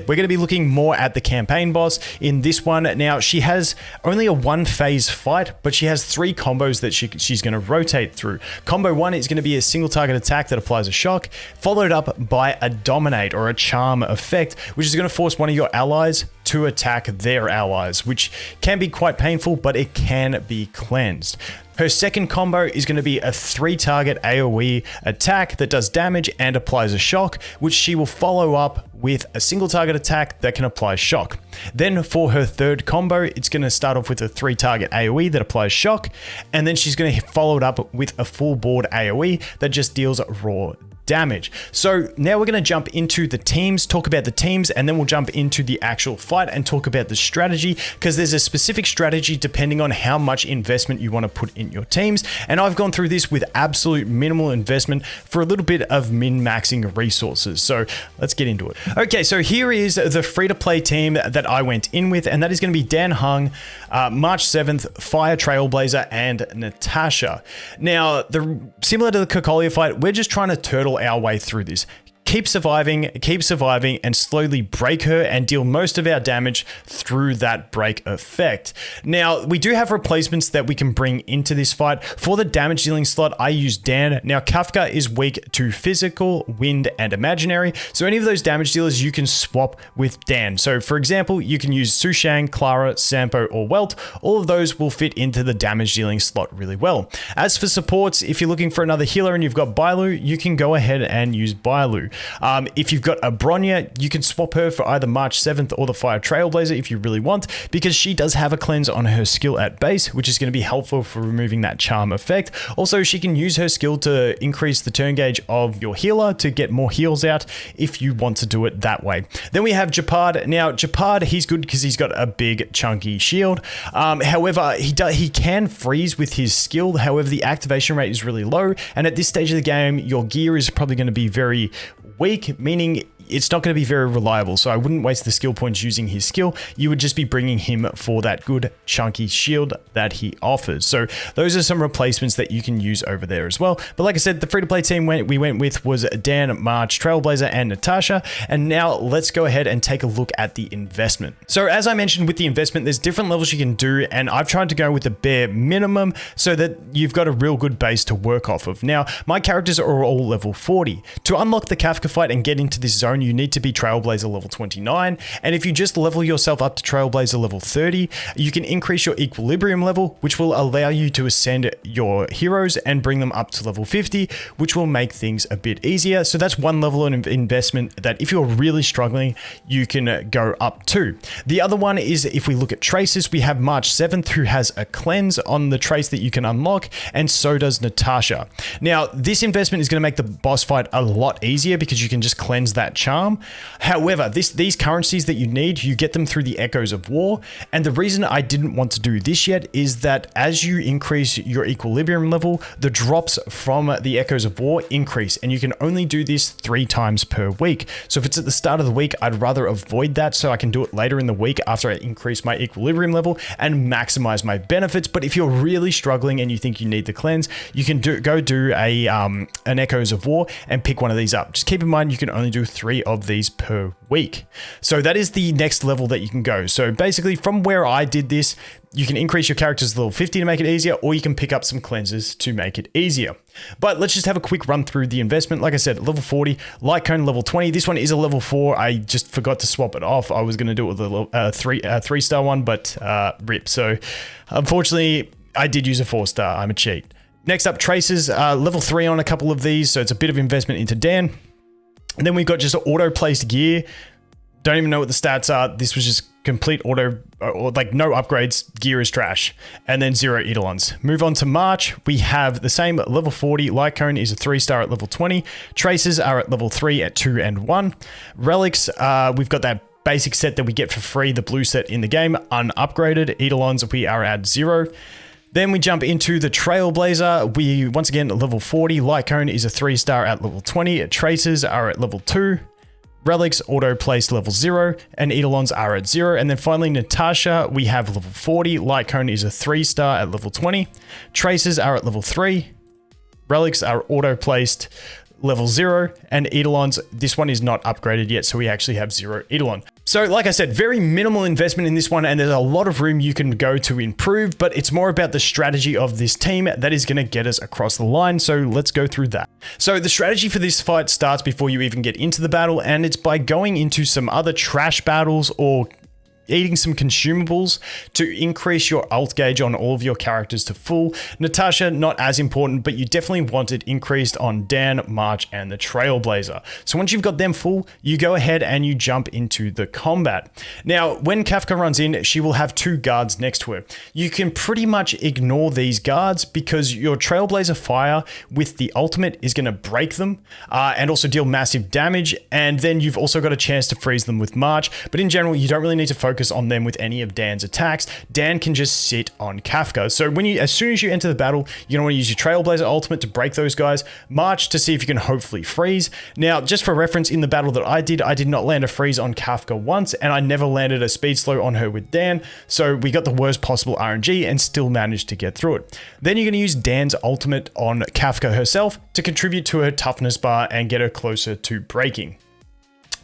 We're going to be looking more at the campaign boss in this one. Now, she has only a 1-phase fight, but she has 3 combos that she's going to rotate through. Combo 1 is going to be a single target attack that applies a shock, followed up by a dominate or a charm effect, which is going to force one of your allies to attack their allies, which can be quite painful, but it can be cleansed. Her second combo is going to be a 3-target AoE attack that does damage and applies a shock, which she will follow up with a single target attack that can apply shock. Then for her third combo, it's going to start off with a 3-target AoE that applies shock, and then she's going to follow it up with a full board AoE that just deals raw damage. So now we're going to jump into the teams, talk about the teams, and then we'll jump into the actual fight and talk about the strategy, because there's a specific strategy depending on how much investment you want to put in your teams. And I've gone through this with absolute minimal investment for a little bit of min-maxing resources. So let's get into it. Okay, so here is the free-to-play team that I went in with, and that is going to be Dan Hung, March 7th, Fire Trailblazer, and Natasha. Now, similar to the Kokolia fight, we're just trying to turtle our way through this. Keep surviving, and slowly break her and deal most of our damage through that break effect. Now, we do have replacements that we can bring into this fight. For the damage dealing slot, I use Dan. Now, Kafka is weak to physical, wind, and imaginary. So any of those damage dealers you can swap with Dan. So for example, you can use Sushang, Clara, Sampo, or Welt. All of those will fit into the damage dealing slot really well. As for supports, if you're looking for another healer and you've got Bailu, you can go ahead and use Bailu. If you've got a Bronya, you can swap her for either March 7th or the Fire Trailblazer if you really want, because she does have a cleanse on her skill at base, which is going to be helpful for removing that charm effect. Also, she can use her skill to increase the turn gauge of your healer to get more heals out if you want to do it that way. Then we have Japard. Now, Japard, he's good because he's got a big chunky shield. However, he can freeze with his skill. However, the activation rate is really low, and at this stage of the game, your gear is probably going to be very weak, meaning it's not going to be very reliable. So I wouldn't waste the skill points using his skill. You would just be bringing him for that good chunky shield that he offers. So those are some replacements that you can use over there as well. But like I said, the free-to-play team we went with was Dan, March, Trailblazer, and Natasha. And now let's go ahead and take a look at the investment. So as I mentioned with the investment, there's different levels you can do, and I've tried to go with the bare minimum so that you've got a real good base to work off of. Now, my characters are all level 40. To unlock the Kafka fight and get into this zone, you need to be Trailblazer level 29. And if you just level yourself up to Trailblazer level 30, you can increase your equilibrium level, which will allow you to ascend your heroes and bring them up to level 50, which will make things a bit easier. So that's one level of investment that if you're really struggling, you can go up to. The other one is if we look at traces, we have March 7th who has a cleanse on the trace that you can unlock, and so does Natasha. Now, this investment is going to make the boss fight a lot easier because you can just cleanse that charm. However, these currencies that you need, you get them through the Echoes of War. And the reason I didn't want to do this yet is that as you increase your equilibrium level, the drops from the Echoes of War increase, and you can only do this 3 times per week. So if it's at the start of the week, I'd rather avoid that so I can do it later in the week after I increase my equilibrium level and maximize my benefits. But if you're really struggling and you think you need the cleanse, you can go do an Echoes of War and pick one of these up. Just keep in mind, you can only do 3 of these per week. So that is the next level that you can go. So basically from where I did this, you can increase your characters to level 50 to make it easier, or you can pick up some cleanses to make it easier. But let's just have a quick run through the investment. Like I said, level 40, Light Cone level 20. This one is a level 4. I just forgot to swap it off. I was going to do it with a 3-star one, but rip. So unfortunately, I did use a 4-star. I'm a cheat. Next up, Traces, level 3 on a couple of these. So it's a bit of investment into Dan. And then we've got just auto-placed gear. Don't even know what the stats are. This was just complete auto, or like no upgrades. Gear is trash. And then 0 Eidolons. Move on to March. We have the same level 40. Light Cone is a 3-star at level 20. Traces are at level 3 at 2 and 1. Relics, we've got that basic set that we get for free, the blue set in the game, unupgraded. Eidolons, we are at 0. Then we jump into the Trailblazer. We, once again, level 40. Light Cone is a 3-star at level 20. Traces are at level 2. Relics auto-placed level 0. And Eidolons are at 0. And then finally, Natasha, we have level 40. Light Cone is a 3-star at level 20. Traces are at level 3. Relics are auto-placed level 0, and Eidolons, this one is not upgraded yet, so we actually have 0 Eidolon. So like I said, very minimal investment in this one, and there's a lot of room you can go to improve, but it's more about the strategy of this team that is going to get us across the line. So let's go through that. So the strategy for this fight starts before you even get into the battle, and it's by going into some other trash battles or eating some consumables to increase your ult gauge on all of your characters to full. Natasha, not as important, but you definitely want it increased on Dan, March, and the Trailblazer. So once you've got them full, you go ahead and you jump into the combat. Now, when Kafka runs in, she will have 2 guards next to her. You can pretty much ignore these guards because your Trailblazer fire with the ultimate is going to break them and also deal massive damage. And then you've also got a chance to freeze them with March. But in general, you don't really need to focus on them with any of Dan's attacks. Dan can just sit on Kafka. So as soon as you enter the battle, you're going to want to use your Trailblazer ultimate to break those guys. March to see if you can hopefully freeze. Now, just for reference, in the battle that I did not land a freeze on Kafka once, and I never landed a speed slow on her with Dan. So we got the worst possible RNG and still managed to get through it. Then you're going to use Dan's ultimate on Kafka herself to contribute to her toughness bar and get her closer to breaking.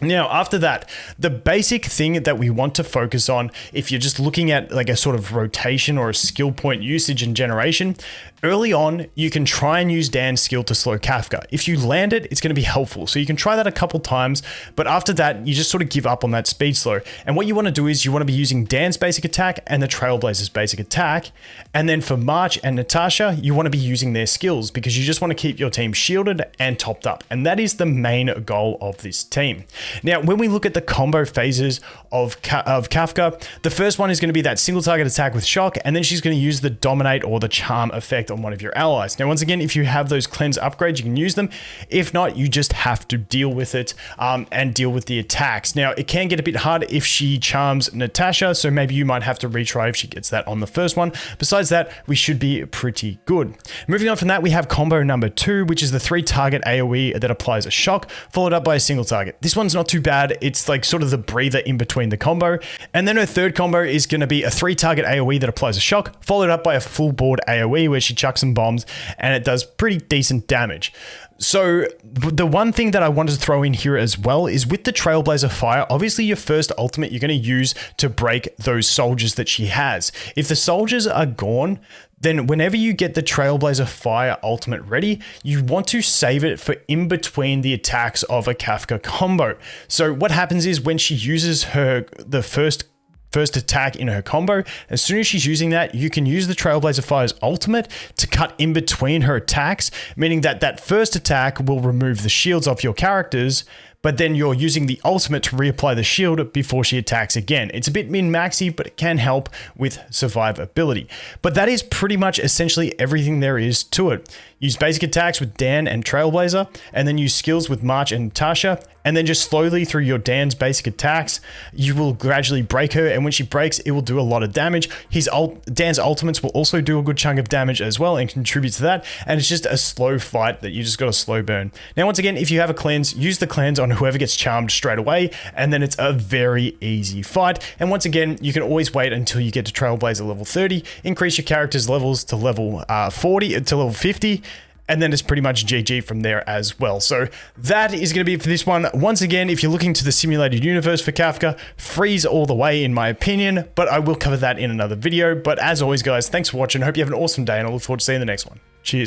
Now, after that, the basic thing that we want to focus on, if you're just looking at like a sort of rotation or a skill point usage and generation, early on, you can try and use Dan's skill to slow Kafka. If you land it, it's going to be helpful. So you can try that a couple times, but after that, you just sort of give up on that speed slow. And what you want to do is you want to be using Dan's basic attack and the Trailblazer's basic attack. And then for March and Natasha, you want to be using their skills because you just want to keep your team shielded and topped up. And that is the main goal of this team. Now, when we look at the combo phases of Kafka, the first one is going to be that single target attack with shock, and then she's going to use the dominate or the charm effect on one of your allies. Now, once again, if you have those cleanse upgrades, you can use them. If not, you just have to deal with it and deal with the attacks. Now, it can get a bit hard if she charms Natasha, so maybe you might have to retry if she gets that on the first one. Besides that, we should be pretty good. Moving on from that, we have combo number 2, which is the 3 target AoE that applies a shock, followed up by a single target. This one's not too bad. It's like sort of the breather in between the combo. And then her third combo is going to be a 3 target AoE that applies a shock, followed up by a full board AoE where she chucks some bombs and it does pretty decent damage. So the one thing that I wanted to throw in here as well is with the Trailblazer fire, obviously your first ultimate you're going to use to break those soldiers that she has. If the soldiers are gone, then whenever you get the Trailblazer Fire ultimate ready, you want to save it for in between the attacks of a Kafka combo. So what happens is when she uses the first attack in her combo, as soon as she's using that, you can use the Trailblazer Fire's ultimate to cut in between her attacks, meaning that that first attack will remove the shields off your characters, but then you're using the ultimate to reapply the shield before she attacks again. It's a bit min-maxy, but it can help with survivability. But that is pretty much essentially everything there is to it. Use basic attacks with Dan and Trailblazer, and then use skills with March and Natasha, and then just slowly through your Dan's basic attacks, you will gradually break her, and when she breaks, it will do a lot of damage. Dan's ultimates will also do a good chunk of damage as well and contribute to that, and it's just a slow fight that you just got to slow burn. Now, once again, if you have a cleanse, use the cleanse on whoever gets charmed straight away, and then it's a very easy fight. And once again, you can always wait until you get to Trailblazer level 30, increase your character's levels to level 40 to level 50, and then it's pretty much GG from there as well. So that is going to be it for this one. Once again, if you're looking to the simulated universe for Kafka, freeze all the way in my opinion, but I will cover that in another video. But as always, guys, thanks for watching. I hope you have an awesome day, and I look forward to seeing the next one. Cheers.